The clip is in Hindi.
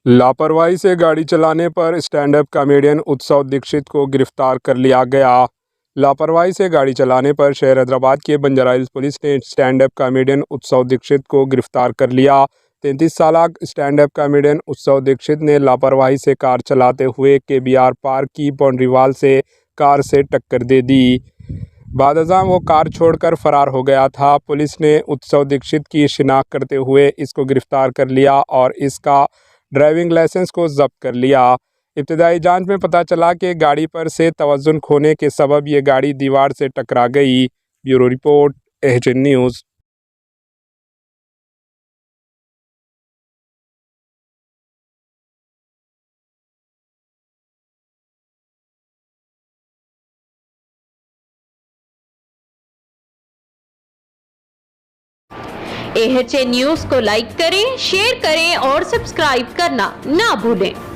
लापरवाही से गाड़ी चलाने पर स्टैंड अप कॉमेडियन उत्सव दीक्षित को गिरफ्तार कर लिया गया। लापरवाही से गाड़ी चलाने पर शहर हैदराबाद के बंजारा हिल्स पुलिस ने स्टैंड अप कॉमेडियन उत्सव दीक्षित को गिरफ्तार कर लिया। 33 साल स्टैंड अप कॉमेडियन उत्सव दीक्षित ने लापरवाही से कार चलाते हुए केबीआर पार्क की बाउंड्रीवाल से कार से टक्कर दे दी। बादशाह वो कार छोड़कर फरार हो गया था। पुलिस ने उत्सव दीक्षित की शिनाख्त करते हुए इसको गिरफ्तार कर लिया और इसका ड्राइविंग लाइसेंस को जब्त कर लिया। इब्तदाई जांच में पता चला कि गाड़ी पर से तवज़ुन खोने के सबब ये गाड़ी दीवार से टकरा गई। Bureau report, HN news. HN news को लाइक करें, शेयर करें और सब्सक्राइब करना ना भूलें।